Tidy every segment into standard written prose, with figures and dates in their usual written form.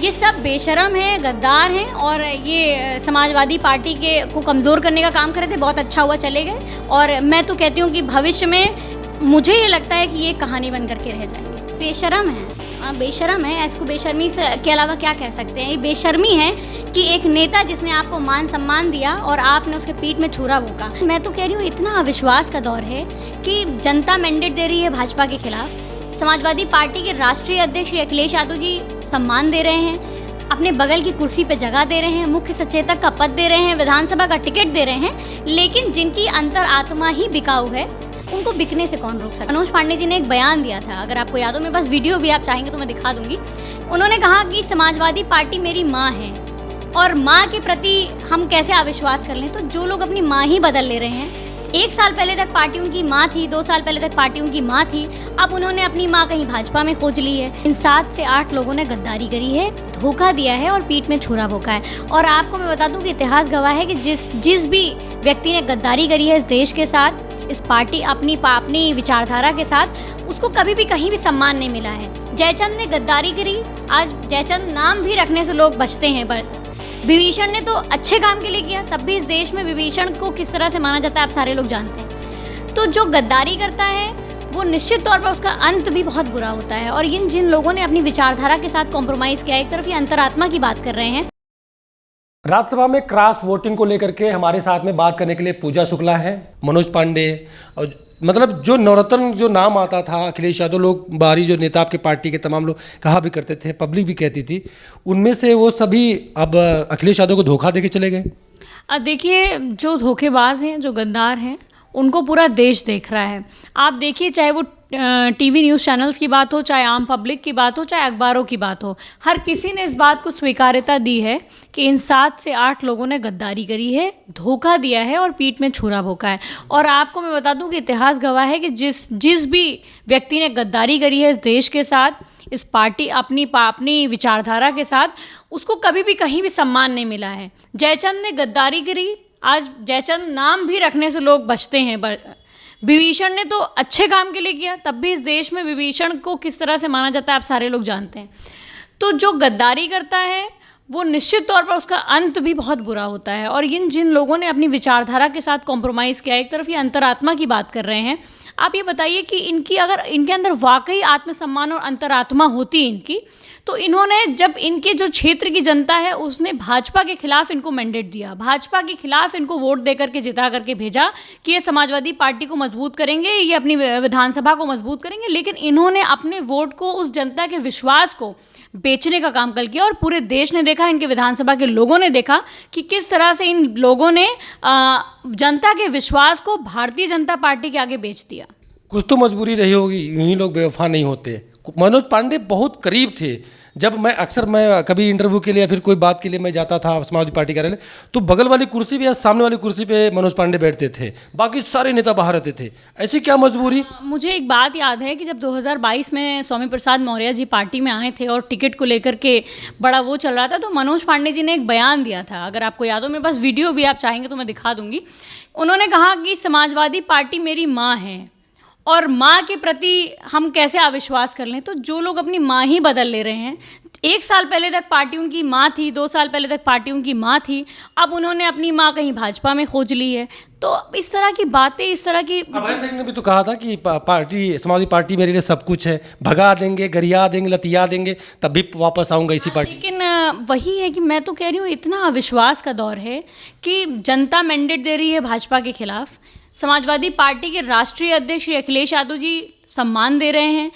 ये सब बेशरम हैं, गद्दार हैं और ये समाजवादी पार्टी के को कमज़ोर करने का काम कर रहे थे। बहुत अच्छा हुआ चले गए और मैं तो कहती हूँ कि भविष्य में मुझे ये लगता है कि ये कहानी बन करके रह जाएंगे। बेशरम है, हाँ बेशरम है। इसको बेशर्मी से के अलावा क्या कह सकते हैं? ये बेशर्मी है कि एक नेता जिसने आपको मान सम्मान दिया और आपने उसके पीठ में छुरा भोंका। मैं तो कह रही हूँ इतना अविश्वास का दौर है कि जनता मैंडेट दे रही है भाजपा के खिलाफ। समाजवादी पार्टी के राष्ट्रीय अध्यक्ष श्री अखिलेश यादव जी सम्मान दे रहे हैं, अपने बगल की कुर्सी पे जगह दे रहे हैं, मुख्य सचेतक का पद दे रहे हैं, विधानसभा का टिकट दे रहे हैं, लेकिन जिनकी अंतर आत्मा ही बिकाऊ है उनको बिकने से कौन रोक सकता? मनोज पांडे जी ने एक बयान दिया था, अगर आपको याद हो, मेरे पास वीडियो भी आप चाहेंगे तो मैं दिखा दूंगी। उन्होंने कहा कि समाजवादी पार्टी मेरी माँ है और माँ के प्रति हम कैसे अविश्वास कर लें। तो जो लोग अपनी माँ ही बदल ले रहे हैं, 1 साल पहले तक पार्टी उनकी माँ थी, 2 साल पहले तक पार्टी उनकी माँ थी, अब उन्होंने अपनी माँ कहीं भाजपा में खोज ली है। इन 7 से 8 लोगों ने गद्दारी करी है, धोखा दिया है और पीठ में छुरा भोंका है। और आपको मैं बता दूं कि इतिहास गवाह है कि जिस भी व्यक्ति ने गद्दारी करी है इस देश के साथ, इस पार्टी अपनी विचारधारा के साथ, उसको कभी भी कहीं भी सम्मान नहीं मिला है। जयचंद ने गद्दारी करी, आज जयचंद नाम भी रखने से लोग बचते हैं। विभीषण ने तो अच्छे काम के लिए किया, तब भी इस देश में विभीषण को किस तरह से माना जाता है आप सारे लोग जानते हैं। तो जो गद्दारी करता है वो निश्चित तौर पर उसका अंत भी बहुत बुरा होता है। और जिन लोगों ने अपनी विचारधारा के साथ कॉम्प्रोमाइज़ किया, एक तरफ ये अंतरात्मा की बात कर रहे हैं। राज्यसभा में क्रॉस वोटिंग को लेकर के हमारे साथ में बात करने के लिए पूजा शुक्ला है, मनोज पांडे, और मतलब जो नवरत्न जो नाम आता था अखिलेश यादव, लोग बाहरी जो नेता आपके पार्टी के तमाम लोग कहा भी करते थे, पब्लिक भी कहती थी, उनमें से वो सभी अब अखिलेश यादव को धोखा देके चले गए। देखिए, जो धोखेबाज हैं, जो गद्दार हैं, उनको पूरा देश देख रहा है। आप देखिए, चाहे वो टीवी न्यूज़ चैनल्स की बात हो, चाहे आम पब्लिक की बात हो, चाहे अखबारों की बात हो, हर किसी ने इस बात को स्वीकार्यता दी है कि इन 7 से 8 लोगों ने गद्दारी करी है, धोखा दिया है और पीठ में छुरा भोंका है। और आपको मैं बता दूं कि इतिहास गवाह है कि जिस भी व्यक्ति ने गद्दारी करी है इस देश के साथ, इस पार्टी अपनी विचारधारा के साथ, उसको कभी भी कहीं भी सम्मान नहीं मिला है। जयचंद ने गद्दारी करी, आज जयचंद नाम भी रखने से लोग बचते हैं। विभीषण ने तो अच्छे काम के लिए किया, तब भी इस देश में विभीषण को किस तरह से माना जाता है आप सारे लोग जानते हैं। तो जो गद्दारी करता है वो निश्चित तौर पर उसका अंत भी बहुत बुरा होता है। और जिन लोगों ने अपनी विचारधारा के साथ कॉम्प्रोमाइज़ किया, एक तरफ ये अंतरात्मा की बात कर रहे हैं। आप ये बताइए कि अगर इनके अंदर वाकई आत्मसम्मान और अंतरात्मा होती इनकी, तो इन्होंने, जब इनके जो क्षेत्र की जनता है उसने भाजपा के खिलाफ इनको मैंडेट दिया, भाजपा के खिलाफ इनको वोट दे करके जिता करके भेजा कि ये समाजवादी पार्टी को मजबूत करेंगे, ये अपनी विधानसभा को मजबूत करेंगे, लेकिन इन्होंने अपने वोट को, उस जनता के विश्वास को बेचने का काम कर किया। और पूरे देश ने देखा, इनके विधानसभा के लोगों ने देखा कि किस तरह से इन लोगों ने जनता के विश्वास को भारतीय जनता पार्टी के आगे बेच दिया। कुछ तो मजबूरी रही होगी, यूं ही लोग बेवफा नहीं होते। मनोज पांडे बहुत करीब थे। जब मैं कभी इंटरव्यू के लिए या फिर कोई बात के लिए मैं जाता था समाजवादी पार्टी कार्यालय, तो बगल वाली कुर्सी पे या सामने वाली कुर्सी पे मनोज पांडे बैठते थे, बाकी सारे नेता बाहर रहते थे। ऐसी क्या मजबूरी? मुझे एक बात याद है कि जब 2022 में स्वामी प्रसाद मौर्य जी पार्टी में आए थे और टिकट को लेकर के बड़ा वो चल रहा था, तो मनोज पांडे जी ने एक बयान दिया था, अगर आपको याद हो, मेरे पास वीडियो भी आप चाहेंगे तो मैं दिखा दूंगी। उन्होंने कहा कि समाजवादी पार्टी मेरी माँ है और माँ के प्रति हम कैसे अविश्वास कर लें। तो जो लोग अपनी माँ ही बदल ले रहे हैं, 1 साल पहले तक पार्टी उनकी माँ थी, 2 साल पहले तक पार्टी उनकी माँ थी, अब उन्होंने अपनी माँ कहीं भाजपा में खोज ली है। तो इस तरह की बातें, इस तरह की, अभय सिंह ने भी तो कहा था कि समाजवादी पार्टी मेरे लिए सब कुछ है, भगा देंगे, गरिया देंगे, लतिया देंगे, तब भी वापस आऊँगा इसी पार्टी। लेकिन वही है कि मैं तो कह रही हूँ इतना अविश्वास का दौर है कि जनता मैंडेट दे रही है भाजपा के खिलाफ। समाजवादी पार्टी के राष्ट्रीय अध्यक्ष श्री अखिलेश यादव जी सम्मान दे रहे हैं,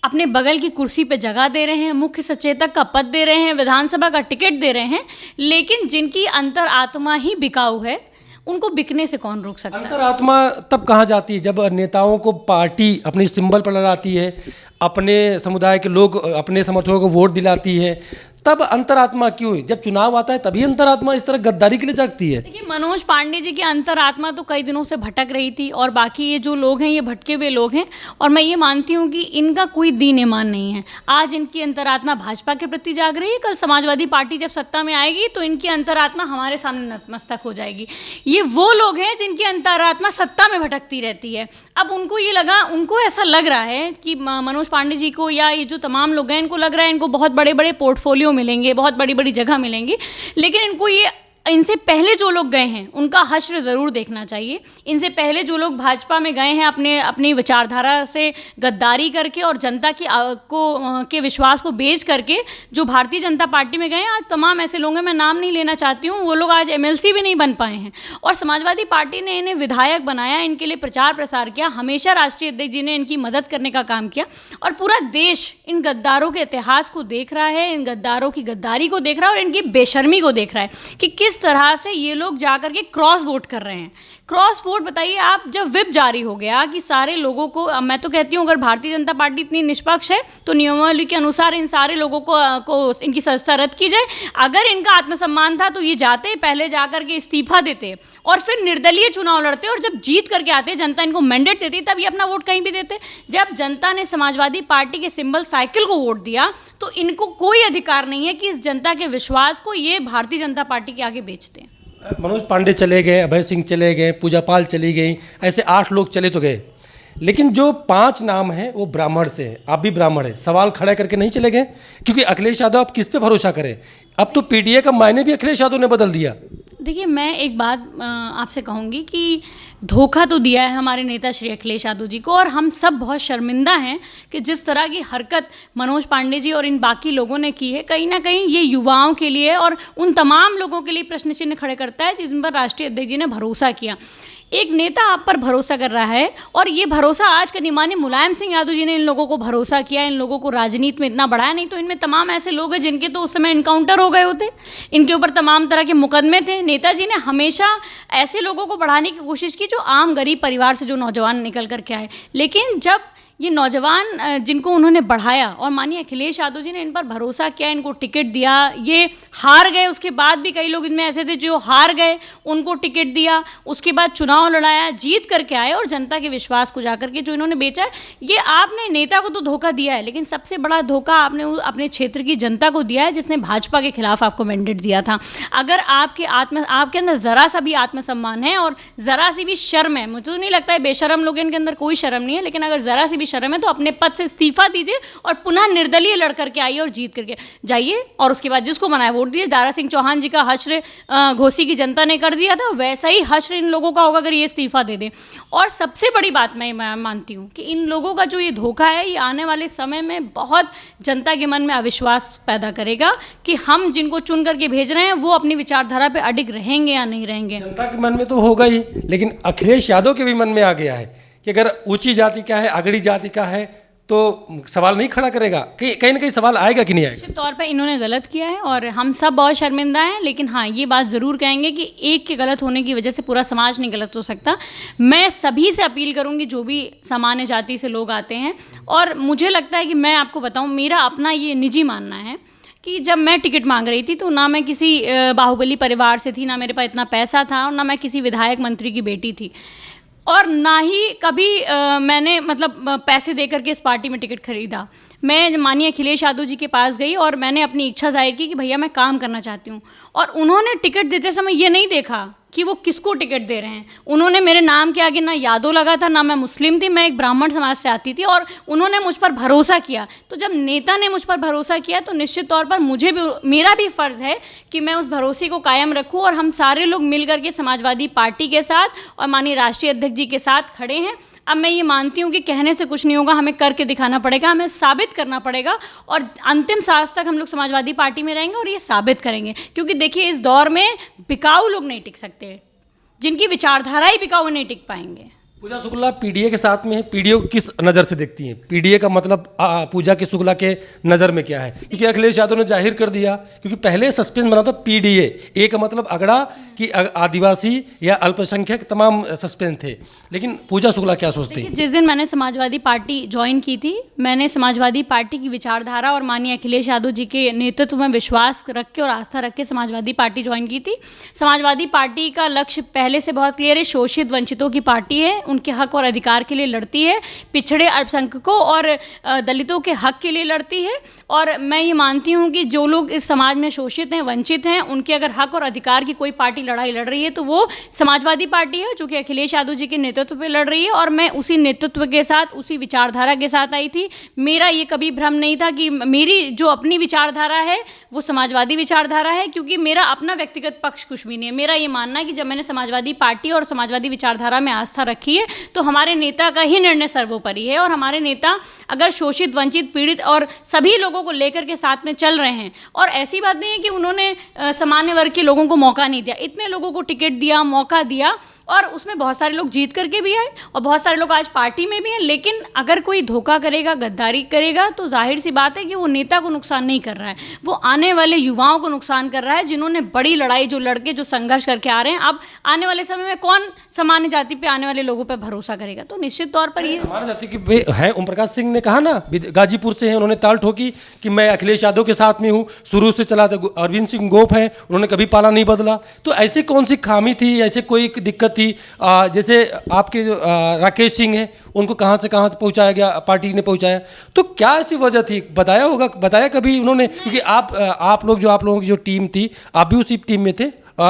अपने बगल की कुर्सी पे जगह दे रहे हैं, मुख्य सचेतक का पद दे रहे हैं, विधानसभा का टिकट दे रहे हैं, लेकिन जिनकी अंतर आत्मा ही बिकाऊ है उनको बिकने से कौन रोक सकता है? अंतरात्मा तब कहाँ जाती है जब नेताओं को पार्टी अपने सिंबल पर लगाती है, अपने समुदाय के लोग अपने समर्थकों को वोट दिलाती है, तब अंतरात्मा क्यों है? जब चुनाव आता है तभी अंतरात्मा इस तरह गद्दारी के लिए जागती है। देखिए, मनोज पांडे जी की अंतरात्मा तो कई दिनों से भटक रही थी और बाकी ये जो लोग हैं ये भटके हुए लोग हैं, और मैं ये मानती हूँ कि इनका कोई दीन ईमान नहीं है। आज इनकी अंतरात्मा भाजपा के प्रति जाग रही है, कल समाजवादी पार्टी जब सत्ता में आएगी तो इनकी अंतरात्मा हमारे सामने नतमस्तक हो जाएगी। ये वो लोग हैं जिनकी अंतरात्मा सत्ता में भटकती रहती है। अब उनको ऐसा लग रहा है कि मनोज पांडे जी को या ये जो तमाम लोग हैं, इनको लग रहा है इनको बहुत बड़े बड़े पोर्टफोलियो सीईओ मिलेंगे, बहुत बड़ी बड़ी जगह मिलेंगी, लेकिन इनको ये इनसे पहले जो लोग गए हैं उनका हश्र ज़रूर देखना चाहिए। इनसे पहले जो लोग भाजपा में गए हैं अपनी विचारधारा से गद्दारी करके और जनता के विश्वास को बेच करके, जो भारतीय जनता पार्टी में गए हैं, आज तमाम ऐसे लोग हैं, मैं नाम नहीं लेना चाहती हूँ, वो लोग आज एमएलसी भी नहीं बन पाए हैं। और समाजवादी पार्टी ने इन्हें विधायक बनाया, इनके लिए प्रचार प्रसार किया, हमेशा राष्ट्रीय अध्यक्ष जी ने इनकी मदद करने का काम किया। और पूरा देश इन गद्दारों के इतिहास को देख रहा है, इन गद्दारों की गद्दारी को देख रहा है और इनकी बेशर्मी को देख रहा है कि किस तरह से ये लोग जाकर के क्रॉस वोट कर रहे हैं। क्रॉस वोट बताइए आप, जब व्हिप जारी हो गया कि सारे लोगों को, मैं तो कहती हूँ अगर भारतीय जनता पार्टी इतनी निष्पक्ष है तो नियमावली के अनुसार इन सारे लोगों को इनकी सदस्यता रद्द की जाए। अगर इनका आत्मसम्मान था तो ये जाते, पहले जाकर के इस्तीफा देते और फिर निर्दलीय चुनाव लड़ते, और जब जीत करके आते, जनता इनको मैंडेट देती, तब ये अपना वोट कहीं भी देते। जब जनता ने समाजवादी पार्टी के सिंबल साइकिल को वोट दिया तो इनको कोई अधिकार नहीं है कि इस जनता के विश्वास को ये भारतीय जनता पार्टी के आगे बेचते हैं। मनोज पांडे चले गए, अभय सिंह चले गए, पूजा पाल चली गई, ऐसे 8 लोग चले तो गए, लेकिन जो 5 नाम हैं वो ब्राह्मण से हैं। आप भी ब्राह्मण हैं, सवाल खड़ा करके नहीं चले गए? क्योंकि अखिलेश यादव आप किस पे भरोसा करें? अब तो पीडीए का मायने भी अखिलेश यादव ने बदल दिया। देखिए, मैं एक बात आपसे कहूँगी कि धोखा तो दिया है हमारे नेता श्री अखिलेश यादव जी को, और हम सब बहुत शर्मिंदा हैं कि जिस तरह की हरकत मनोज पांडे जी और इन बाकी लोगों ने की है, कहीं ना कहीं ये युवाओं के लिए और उन तमाम लोगों के लिए प्रश्न चिन्ह खड़े करता है जिन पर राष्ट्रीय अध्यक्ष जी ने भरोसा किया। एक नेता आप पर भरोसा कर रहा है, और ये भरोसा आज का निमानी मुलायम सिंह यादव जी ने इन लोगों को भरोसा किया, इन लोगों को राजनीति में इतना बढ़ाया। नहीं तो इनमें तमाम ऐसे लोग हैं जिनके तो उस समय इनकाउंटर हो गए होते, इनके ऊपर तमाम तरह के मुकदमे थे। नेताजी ने हमेशा ऐसे लोगों को बढ़ाने की कोशिश की जो आम गरीब परिवार से जो नौजवान निकल करके आए, लेकिन जब ये नौजवान जिनको उन्होंने बढ़ाया और मानिए अखिलेश यादव जी ने इन पर भरोसा किया, इनको टिकट दिया, ये हार गए, उसके बाद भी कई लोग इनमें ऐसे थे जो हार गए, उनको टिकट दिया, उसके बाद चुनाव लड़ाया, जीत करके आए, और जनता के विश्वास को जाकर के जो इन्होंने बेचा है, ये आपने नेता को तो धोखा दिया है, लेकिन सबसे बड़ा धोखा आपने अपने क्षेत्र की जनता को दिया है जिसने भाजपा के खिलाफ आपको मैंडेट दिया था। अगर आपके अंदर ज़रा सा भी आत्मसम्मान है और ज़रा सी भी शर्म है, मुझे तो नहीं लगता है बेशरम लोग इनके अंदर कोई शर्म नहीं है, लेकिन अगर ज़रा सी भी शर्म है तो अपने पद से इस्तीफा दीजिए और पुनः निर्दलीय लड़ करके आइए और जीत करके जाइए, और उसके बाद जिसको बनाए वोट दिए। दारा सिंह चौहान जी का हश्र घोसी की जनता ने कर दिया था, वैसा ही हश्र इन लोगों का होगा अगर ये इस्तीफा दे दें। और सबसे बड़ी बात मैं मानती हूँ कि इन लोगों का जो ये धोखा है, ये आने वाले समय में बहुत जनता के मन में अविश्वास पैदा करेगा कि हम जिनको चुन करके भेज रहे हैं वो अपनी विचारधारा पे अडिग रहेंगे या नहीं रहेंगे। जनता के मन में तो होगा ही, लेकिन अखिलेश यादव के भी मन में आ गया है कि अगर ऊंची जाति का है, अगड़ी जाति का है, तो सवाल नहीं खड़ा करेगा, कहीं ना कहीं सवाल आएगा कि नहीं आएगा। निश्चित तौर पर इन्होंने गलत किया है और हम सब बहुत शर्मिंदा हैं, लेकिन हाँ ये बात ज़रूर कहेंगे कि एक के गलत होने की वजह से पूरा समाज नहीं गलत हो सकता। मैं सभी से अपील करूँगी जो भी सामान्य जाति से लोग आते हैं, और मुझे लगता है कि मैं आपको बताऊँ, मेरा अपना ये निजी मानना है कि जब मैं टिकट मांग रही थी तो ना मैं किसी बाहुबली परिवार से थी, ना मेरे पास इतना पैसा था, और ना मैं किसी विधायक मंत्री की बेटी थी, और ना ही कभी मैंने मतलब पैसे दे करके इस पार्टी में टिकट खरीदा। मैं माननीय अखिलेश यादव जी के पास गई और मैंने अपनी इच्छा जाहिर की कि भैया मैं काम करना चाहती हूँ, और उन्होंने टिकट देते समय ये नहीं देखा कि वो किसको टिकट दे रहे हैं। उन्होंने मेरे नाम के आगे ना यादव लगा था, ना मैं मुस्लिम थी, मैं एक ब्राह्मण समाज से आती थी, और उन्होंने मुझ पर भरोसा किया। तो जब नेता ने मुझ पर भरोसा किया तो निश्चित तौर पर मुझे भी, मेरा भी फ़र्ज़ है कि मैं उस भरोसे को कायम रखूँ, और हम सारे लोग मिल करके समाजवादी पार्टी के साथ और माननीय राष्ट्रीय अध्यक्ष जी के साथ खड़े हैं। अब मैं ये मानती हूँ कि कहने से कुछ नहीं होगा, हमें करके दिखाना पड़ेगा, हमें साबित करना पड़ेगा, और अंतिम सांस तक हम लोग समाजवादी पार्टी में रहेंगे और ये साबित करेंगे। क्योंकि देखिए, इस दौर में बिकाऊ लोग नहीं टिक सकते, जिनकी विचारधारा ही बिकाऊ नहीं टिक पाएंगे। पूजा शुक्ला पीडीए के साथ में है, पीडीए को किस नज़र से देखती हैं? पीडीए का मतलब पूजा के शुक्ला के नज़र में क्या है? क्योंकि अखिलेश यादव ने जाहिर कर दिया, क्योंकि पहले सस्पेंस बना था पीडीए, ए का मतलब अगड़ा कि आदिवासी या अल्पसंख्यक, तमाम सस्पेंस थे, लेकिन पूजा शुक्ला क्या सोचती है? जिस दिन मैंने समाजवादी पार्टी ज्वाइन की थी, मैंने समाजवादी पार्टी की विचारधारा और माननीय अखिलेश यादव जी के नेतृत्व में विश्वास रख के और आस्था रख के समाजवादी पार्टी ज्वाइन की थी। समाजवादी पार्टी का लक्ष्य पहले से बहुत क्लियर है, शोषित वंचितों की पार्टी है, उनके हक और अधिकार के लिए लड़ती है, पिछड़े अल्पसंख्यकों और दलितों के हक के लिए लड़ती है। और मैं ये मानती हूँ कि जो लोग इस समाज में शोषित हैं, वंचित हैं, उनके अगर हक और अधिकार की कोई पार्टी लड़ाई लड़ रही है तो वो समाजवादी पार्टी है, जो कि अखिलेश यादव जी के नेतृत्व पे लड़ रही है। और मैं उसी नेतृत्व के साथ, उसी विचारधारा के साथ आई थी। मेरा ये कभी भ्रम नहीं था कि मेरी जो अपनी विचारधारा है वो समाजवादी विचारधारा है, क्योंकि मेरा अपना व्यक्तिगत पक्ष कुछ भी नहीं है। मेरा ये मानना है कि जब मैंने समाजवादी पार्टी और समाजवादी विचारधारा में आस्था रखी है तो हमारे नेता का ही निर्णय सर्वोपरि है। और हमारे नेता अगर शोषित, वंचित, पीड़ित और सभी लोगों को लेकर के साथ में चल रहे हैं, और ऐसी बात नहीं है कि उन्होंने सामान्य वर्ग के लोगों को मौका नहीं दिया, इतने लोगों को टिकट दिया, मौका दिया, और उसमें बहुत सारे लोग जीत करके भी आए और बहुत सारे लोग आज पार्टी में भी हैं। लेकिन अगर कोई धोखा करेगा, गद्दारी करेगा, तो जाहिर सी बात है कि वो नेता को नुकसान नहीं कर रहा है, वो आने वाले युवाओं को नुकसान कर रहा है, जिन्होंने बड़ी लड़ाई, जो लड़के जो संघर्ष करके आ रहे हैं। अब आने वाले समय में कौन सामान्य जाति पे आने वाले लोगों पे भरोसा करेगा? तो निश्चित तौर पर ये सामान्य जाति के हैं। ओम प्रकाश सिंह ने कहा ना, गाजीपुर से हैं, उन्होंने ताल ठोकी कि मैं अखिलेश यादव के साथ में हूँ, शुरू से चला था। अरविंद सिंह गोप हैं, उन्होंने कभी पाला नहीं बदला। तो ऐसी कौन सी खामी थी, ऐसे कोई दिक्कत थी? जैसे आपके जो राकेश सिंह हैं, उनको कहाँ से पहुँचाया गया, पार्टी ने पहुँचाया, तो क्या ऐसी वजह थी? बताया होगा, बताया कभी उन्होंने? क्योंकि आप लोगों की जो टीम थी, आप भी उसी टीम में थे,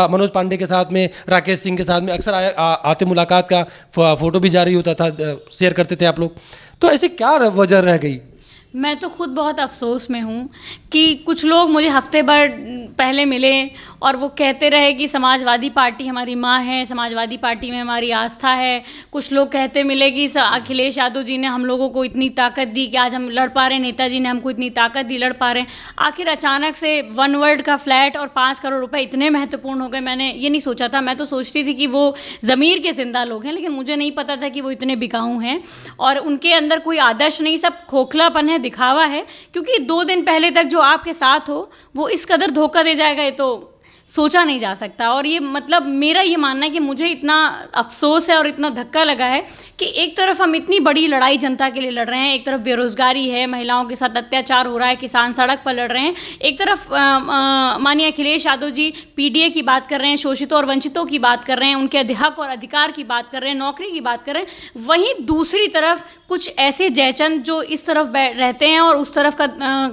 मनोज पांडे के साथ में, राकेश सिंह के साथ में अक्सर आते, मुलाकात का फोटो भी जारी होता था, शेयर करते थे आप लोग। तो ऐसी क्या वजह रह गई? मैं तो खुद बहुत अफसोस में हूँ कि कुछ लोग मुझे हफ्ते भर पहले मिले और वो कहते रहे कि समाजवादी पार्टी हमारी माँ है, समाजवादी पार्टी में हमारी आस्था है। कुछ लोग कहते मिले कि अखिलेश यादव जी ने हम लोगों को इतनी ताकत दी कि आज हम लड़ पा रहे हैं, नेताजी ने हमको इतनी ताकत दी, लड़ पा रहे हैं। आखिर अचानक से वन वर्ल्ड का फ्लैट और 5 करोड़ रुपए इतने महत्वपूर्ण हो गए, मैंने ये नहीं सोचा था। मैं तो सोचती थी कि वो ज़मीर के जिंदा लोग हैं, लेकिन मुझे नहीं पता था कि वो इतने बिकाऊ हैं और उनके अंदर कोई आदर्श नहीं, सब खोखलापन है, दिखावा है। क्योंकि 2 दिन पहले तक जो आपके साथ हो वो इस कदर धोखा दे जाएगा, ये तो सोचा नहीं जा सकता। और ये मतलब मेरा ये मानना है कि मुझे इतना अफसोस है और इतना धक्का लगा है कि एक तरफ हम इतनी बड़ी लड़ाई जनता के लिए लड़ रहे हैं, एक तरफ बेरोजगारी है, महिलाओं के साथ अत्याचार हो रहा है, किसान सड़क पर लड़ रहे हैं, एक तरफ माननीय अखिलेश यादव जी पीडीए की बात कर रहे हैं, शोषितों और वंचितों की बात कर रहे हैं, उनके हक और अधिकार की बात कर रहे हैं, नौकरी की बात कर रहे हैं। वहीं दूसरी तरफ कुछ ऐसे जयचंद जो इस तरफ रहते हैं और उस तरफ का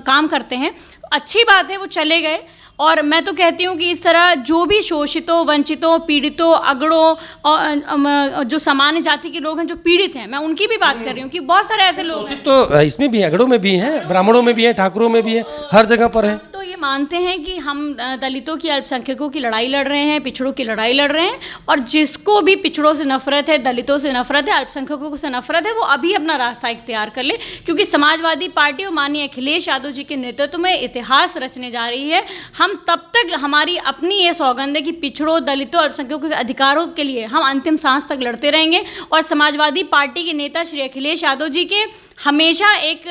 काम करते हैं। अच्छी बात है, वो चले गए। और मैं तो कहती हूँ कि इस तरह जो भी शोषितों, वंचितों, पीड़ितों, अगड़ों और जो सामान्य जाति के लोग हैं जो पीड़ित हैं, मैं उनकी भी बात कर रही हूँ कि बहुत सारे ऐसे लोग हैं। तो इसमें भी अगड़ों में भी हैं, ब्राह्मणों में भी हैं, ठाकुरों में भी हैं, हर जगह पर हैं। तो ये मानते हैं कि हम दलितों की, अल्पसंख्यकों की लड़ाई लड़ रहे हैं, पिछड़ों की लड़ाई लड़ रहे हैं। और जिसको भी पिछड़ों से नफरत है, दलितों से नफरत है, अल्पसंख्यकों से नफरत है, वो अभी अपना रास्ता इख्तियार कर ले। क्योंकि समाजवादी पार्टी और माननीय अखिलेश यादव जी के नेतृत्व में इतिहास रचने जा रही है। हम तब तक, हमारी अपनी ये सौगंध है कि पिछड़ों, दलितों, अल्पसंख्यकों के अधिकारों के लिए हम अंतिम सांस तक लड़ते रहेंगे। और समाजवादी पार्टी के नेता श्री अखिलेश यादव जी के हमेशा एक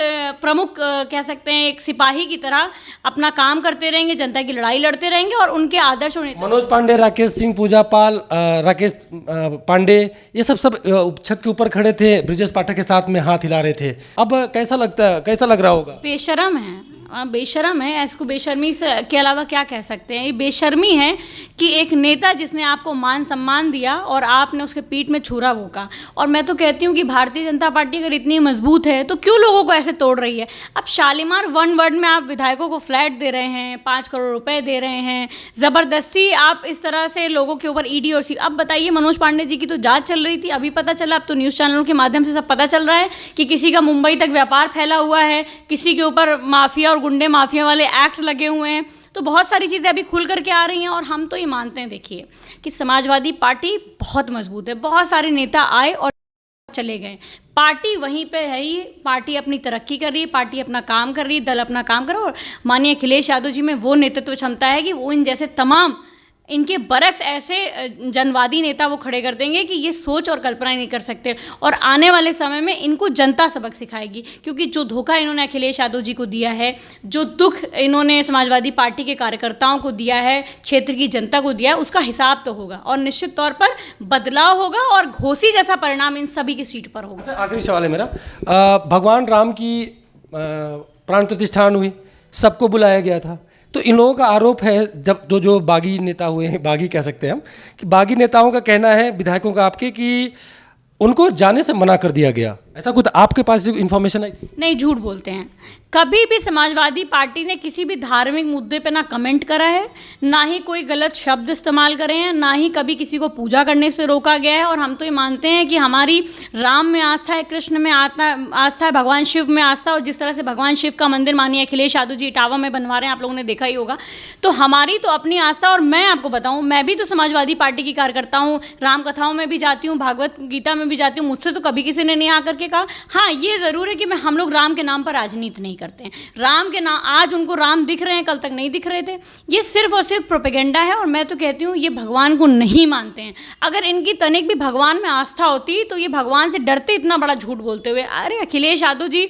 प्रमुख कह सकते हैं, एक सिपाही की तरह अपना काम करते रहेंगे, जनता की लड़ाई लड़ते रहेंगे और उनके आदर्श। मनोज पांडे, राकेश सिंह, पूजा पाल, राकेश पांडे, ये सब छत के ऊपर खड़े थे, ब्रिजेश पाठक के साथ में हाथ हिला रहे थे। अब कैसा लग रहा होगा? बेशरम है, बेशर्म है। इसको बेशर्मी से के अलावा क्या कह सकते हैं? ये बेशर्मी है कि एक नेता जिसने आपको मान सम्मान दिया और आपने उसके पीठ में छुरा भोंका। और मैं तो कहती हूँ कि भारतीय जनता पार्टी अगर इतनी मजबूत है तो क्यों लोगों को ऐसे तोड़ रही है? अब शालीमार वन वर्ड में आप विधायकों को फ्लैट दे रहे हैं, 5 करोड़ रुपए दे रहे हैं, ज़बरदस्ती आप इस तरह से लोगों के ऊपर ईडी और सी। अब बताइए, मनोज पांडे जी की तो जांच चल रही थी, अभी पता चला, अब तो न्यूज़ चैनलों के माध्यम से सब पता चल रहा है कि किसी का मुंबई तक व्यापार फैला हुआ है, किसी के ऊपर माफिया और गुंडे माफिया वाले एक्ट लगे हुए हैं। तो बहुत सारी चीज़ें अभी खुल करके आ रही हैं और हम तो ये मानते हैं, देखिए, कि समाजवादी पार्टी बहुत मजबूत है। बहुत सारे नेता आए और चले गए, पार्टी वहीं पे है ही। पार्टी अपनी तरक्की कर रही है, पार्टी अपना काम कर रही है, दल अपना काम कर रहा है। और माननीय अखिलेश यादव जी में वो नेतृत्व क्षमता है कि वो इन जैसे तमाम, इनके बरक्स ऐसे जनवादी नेता वो खड़े कर देंगे कि ये सोच और कल्पना नहीं कर सकते। और आने वाले समय में इनको जनता सबक सिखाएगी, क्योंकि जो धोखा इन्होंने अखिलेश यादव जी को दिया है, जो दुख इन्होंने समाजवादी पार्टी के कार्यकर्ताओं को दिया है, क्षेत्र की जनता को दिया है, उसका हिसाब तो होगा और निश्चित तौर पर बदलाव होगा और घोसी जैसा परिणाम इन सभी की सीट पर होगा। अच्छा, आखिरी सवाल है मेरा। भगवान राम की प्राण प्रतिष्ठान हुई, सबको बुलाया गया था, तो इन लोगों का आरोप है, जब जो बागी नेता हुए हैं, बागी कह सकते हैं हम, कि बागी नेताओं का कहना है, विधायकों का आपके, कि उनको जाने से मना कर दिया गया, ऐसा कुछ आपके पास इन्फॉर्मेशन है? नहीं, झूठ बोलते हैं। कभी भी समाजवादी पार्टी ने किसी भी धार्मिक मुद्दे पे ना कमेंट करा है, ना ही कोई गलत शब्द इस्तेमाल करे हैं, ना ही कभी किसी को पूजा करने से रोका गया है। और हम तो ये मानते हैं कि हमारी राम में आस्था है, कृष्ण में आस्था है, भगवान शिव में आस्था। और जिस तरह से भगवान शिव का मंदिर मानिए अखिलेश यादव जी इटावा में बनवा रहे हैं, आप लोगों ने देखा ही होगा। तो हमारी तो अपनी आस्था। और मैं आपको बताऊँ, मैं भी तो समाजवादी पार्टी की कार्यकर्ता हूँ, राम कथाओं में भी जाती हूँ, भागवत गीता में भी जाती हूँ। मुझसे तो कभी किसी ने नहीं आकर के कहा। हाँ, ये ज़रूर है कि हम लोग राम के नाम पर राजनीति नहीं करते हैं। राम के नाम, आज उनको राम दिख रहे हैं, कल तक नहीं दिख रहे थे। ये सिर्फ और सिर्फ प्रोपेगेंडा है। और मैं तो कहती हूँ ये भगवान को नहीं मानते हैं। अगर इनकी तनिक भी भगवान में आस्था होती तो ये भगवान से डरते इतना बड़ा झूठ बोलते हुए। अरे अखिलेश यादव जी,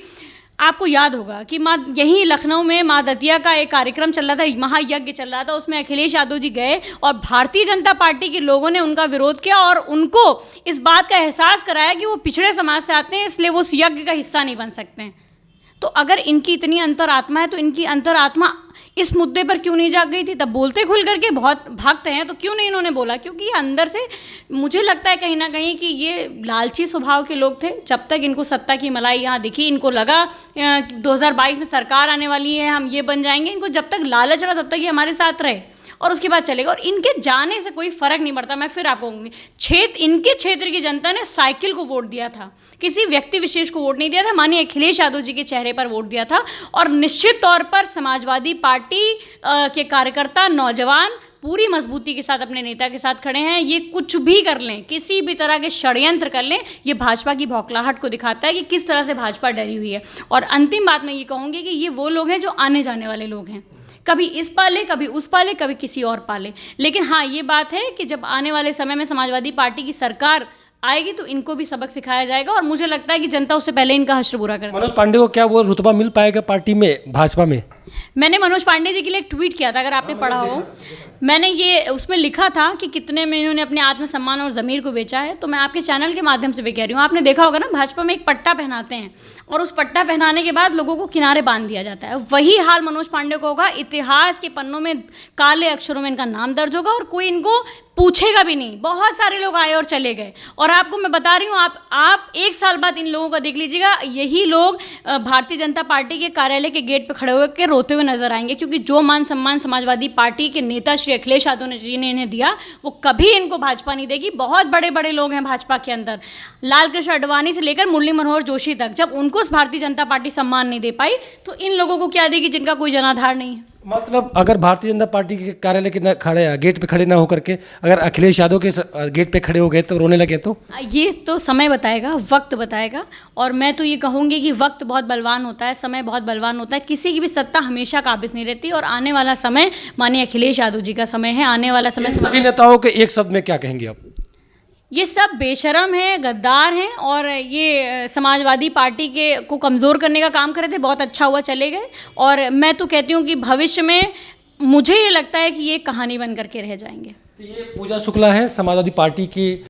आपको याद होगा कि यहीं लखनऊ में माँ दतिया का एक कार्यक्रम चल रहा था, महायज्ञ चल रहा था। उसमें अखिलेश यादव जी गए और भारतीय जनता पार्टी के लोगों ने उनका विरोध किया और उनको इस बात का एहसास कराया कि वो पिछड़े समाज से आते हैं, इसलिए वो उस यज्ञ का हिस्सा नहीं बन सकते हैं। तो अगर इनकी इतनी अंतरात्मा है तो इनकी अंतरात्मा इस मुद्दे पर क्यों नहीं जाग गई थी? तब बोलते खुल करके बहुत भक्त हैं, तो क्यों नहीं इन्होंने बोला? क्योंकि ये अंदर से, मुझे लगता है कहीं ना कहीं कि ये लालची स्वभाव के लोग थे। जब तक इनको सत्ता की मलाई यहाँ दिखी, इनको लगा 2022 में सरकार आने वाली है, हम ये बन जाएंगे। इनको जब तक लालच रहा तब तक ये हमारे साथ रहे और उसके बाद चलेगा। और इनके जाने से कोई फर्क नहीं पड़ता। मैं फिर आपको कहूँगी, इनके क्षेत्र की जनता ने साइकिल को वोट दिया था, किसी व्यक्ति विशेष को वोट नहीं दिया था। माननीय अखिलेश यादव जी के चेहरे पर वोट दिया था। और निश्चित तौर पर समाजवादी पार्टी के कार्यकर्ता, नौजवान पूरी मजबूती के साथ अपने नेता के साथ खड़े हैं। ये कुछ भी कर लें, किसी भी तरह के षड्यंत्र कर लें, ये भाजपा की बौखलाहट को दिखाता है कि किस तरह से भाजपा डरी हुई है। और अंतिम बात मैं ये कहूँगी कि ये वो लोग हैं जो आने जाने वाले लोग हैं, कभी इस पाले, कभी उस पाले, कभी किसी और पाले। लेकिन हाँ, ये बात है कि जब आने वाले समय में समाजवादी पार्टी की सरकार आएगी तो इनको भी सबक सिखाया जाएगा। और मुझे लगता है कि जनता उससे पहले इनका हश्र बुरा कर देगी। मनोज पांडे को क्या वो रुतबा मिल पाएगा पार्टी में, भाजपा में? मैंने मनोज पांडे जी के लिए एक ट्वीट किया था, अगर आपने पढ़ा हो। मैंने ये उसमें लिखा था कि कितने में इन्होंने अपने आत्मसम्मान और ज़मीर को बेचा है। तो मैं आपके चैनल के माध्यम से भी कह रही हूँ, आपने देखा होगा ना, भाजपा में एक पट्टा पहनाते हैं और उस पट्टा पहनाने के बाद लोगों को किनारे बांध दिया जाता है। वही हाल मनोज पांडे को होगा। इतिहास के पन्नों में काले अक्षरों में इनका नाम दर्ज होगा और कोई इनको पूछेगा भी नहीं। बहुत सारे लोग आए और चले गए। और आपको मैं बता रही हूँ, आप एक साल बाद इन लोगों को देख लीजिएगा, यही लोग भारतीय जनता पार्टी के कार्यालय के गेट पर खड़े होकर रोते हुए नजर आएंगे। क्योंकि जो मान सम्मान समाजवादी पार्टी के नेता श्री अखिलेश यादव जी ने इन्हें दिया, वो कभी इनको भाजपा नहीं देगी। बहुत बड़े बड़े लोग हैं भाजपा के अंदर, लाल कृष्ण आडवाणी से लेकर मुरली मनोहर जोशी तक। जब उनको भारतीय जनता पार्टी सम्मान नहीं दे पाई तो इन लोगों को क्या देगी जिनका कोई जनाधार नहीं है? मतलब अगर भारतीय जनता पार्टी के कार्यालय के गेट पे खड़े ना होकर के अगर अखिलेश यादव के गेट पे खड़े हो गए तो रोने लगे, तो ये तो समय बताएगा, वक्त बताएगा। और मैं तो ये कहूँगी कि वक्त बहुत बलवान होता है, समय बहुत बलवान होता है। किसी की भी सत्ता हमेशा काबिज नहीं रहती। और आने वाला समय माननीय अखिलेश यादव जी का समय है। आने वाला समय सभी नेताओं के एक शब्द में क्या कहेंगे आप? ये सब बेशरम हैं, गद्दार हैं और ये समाजवादी पार्टी को कमज़ोर करने का काम कर रहे थे। बहुत अच्छा हुआ चले गए। और मैं तो कहती हूँ कि भविष्य में मुझे ये लगता है कि ये कहानी बन करके रह जाएंगे। ये पूजा शुक्ला है समाजवादी पार्टी की